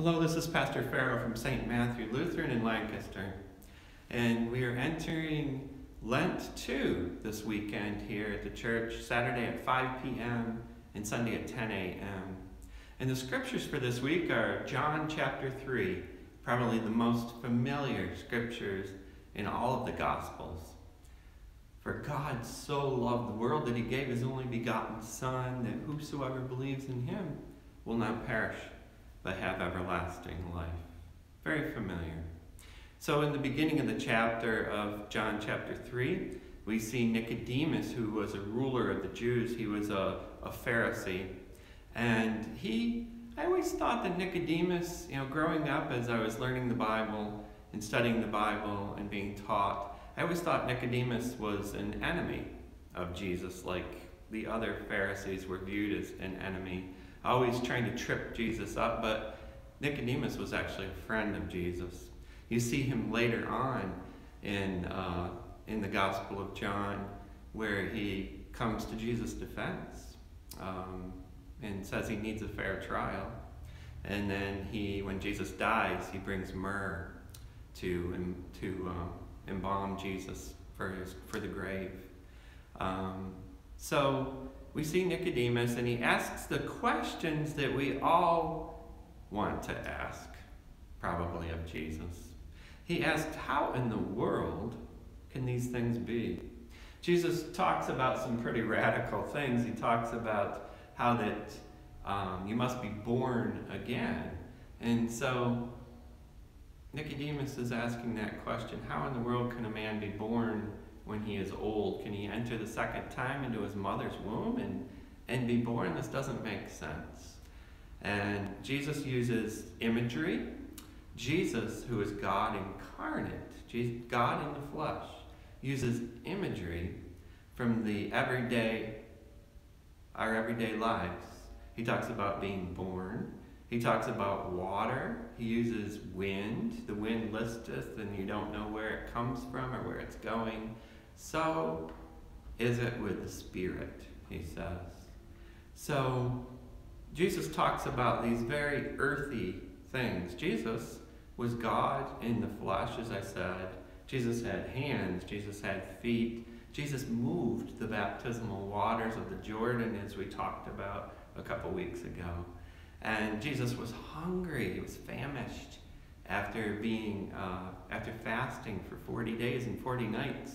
Hello, this is Pastor Farrell from St. Matthew Lutheran in Lancaster, and we are entering Lent 2 this weekend here at the church, Saturday at 5 p.m. and Sunday at 10 a.m. And the scriptures for this week are John chapter 3, probably the most familiar scriptures in all of the Gospels. For God so loved the world that he gave his only begotten Son, that whosoever believes in him will not perish, but have everlasting life. Very familiar. So in the beginning of the chapter of John chapter 3, we see Nicodemus, who was a ruler of the Jews. He was a Pharisee. And I always thought that Nicodemus, growing up as I was learning the Bible and studying the Bible and being taught, I always thought Nicodemus was an enemy of Jesus, like the other Pharisees were viewed as an enemy, always trying to trip Jesus up, but Nicodemus was actually a friend of Jesus. You see him later on in the Gospel of John, where he comes to Jesus' defense and says he needs a fair trial. And then when Jesus dies, he brings myrrh to embalm Jesus for the grave. So we see Nicodemus, and he asks the questions that we all want to ask, probably of Jesus. He asked, how in the world can these things be? Jesus talks about some pretty radical things. He talks about how that you must be born again. And so Nicodemus is asking that question, how in the world can a man be born when he is old? Can he enter the second time into his mother's womb and be born? This doesn't make sense. And Jesus uses imagery. Jesus, who is God incarnate, God in the flesh, uses imagery from our everyday lives. He talks about being born. He talks about water. He uses wind. The wind listeth, and you don't know where it comes from or where it's going. So is it with the Spirit, he says. So Jesus talks about these very earthy things. Jesus was God in the flesh, as I said. Jesus had hands. Jesus had feet. Jesus moved the baptismal waters of the Jordan, as we talked about a couple weeks ago. And Jesus was hungry. He was famished after fasting for 40 days and 40 nights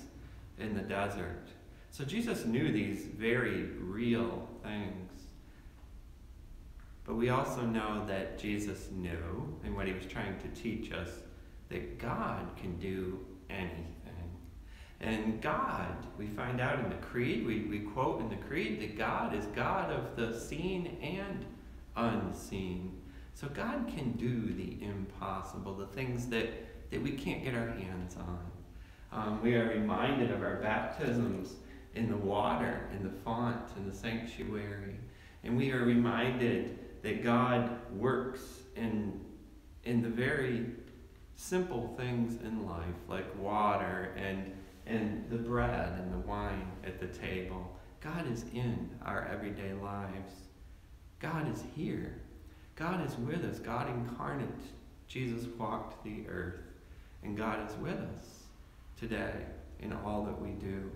in the desert. So Jesus knew these very real things. But we also know that Jesus knew, and what he was trying to teach us, that God can do anything. And God, we find out in the Creed, we quote in the Creed that God is God of the seen and unseen. So God can do the impossible, the things that we can't get our hands on. We are reminded of our baptisms in the water, in the font, in the sanctuary. And we are reminded that God works in the very simple things in life, like water and the bread and the wine at the table. God is in our everyday lives. God is here. God is with us. God incarnate. Jesus walked the earth. And God is with us today in all that we do.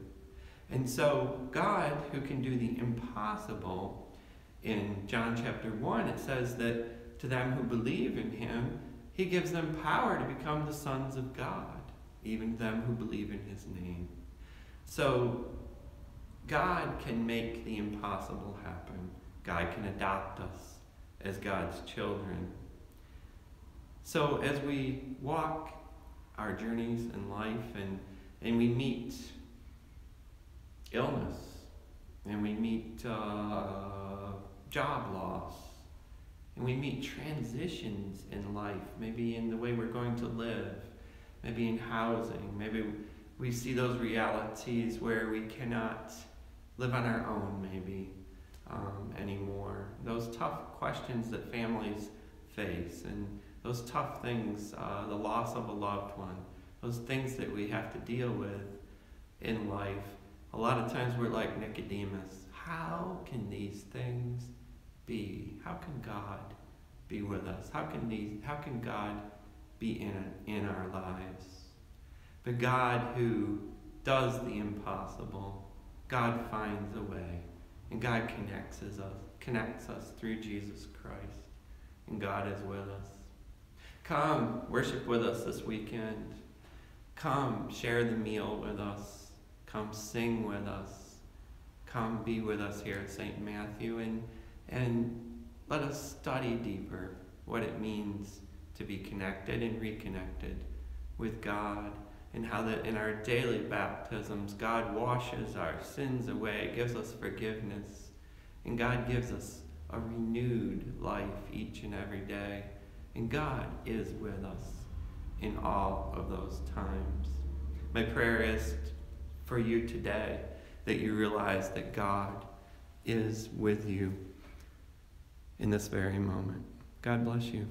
And so God, who can do the impossible, in John chapter 1, it says that to them who believe in him, he gives them power to become the sons of God, even them who believe in his name. So God can make the impossible happen. God can adopt us as God's children. So as we walk our journeys in life and we meet illness, and we meet job loss, and we meet transitions in life, maybe in the way we're going to live, maybe in housing, maybe we see those realities where we cannot live on our own maybe anymore. Those tough questions that families face, and those tough things, the loss of a loved one, those things that we have to deal with in life. A lot of times we're like Nicodemus. How can these things be? How can God be with us? How can God be in our lives? But God who does the impossible, God finds a way, and God connects us through Jesus Christ, and God is with us. Come worship with us this weekend. Come share the meal with us. Come sing with us. Come be with us here at St. Matthew, and let us study deeper what it means to be connected and reconnected with God, and how that in our daily baptisms, God washes our sins away, gives us forgiveness, and God gives us a renewed life each and every day. And God is with us in all of those times. My prayer is for you today that you realize that God is with you in this very moment. God bless you.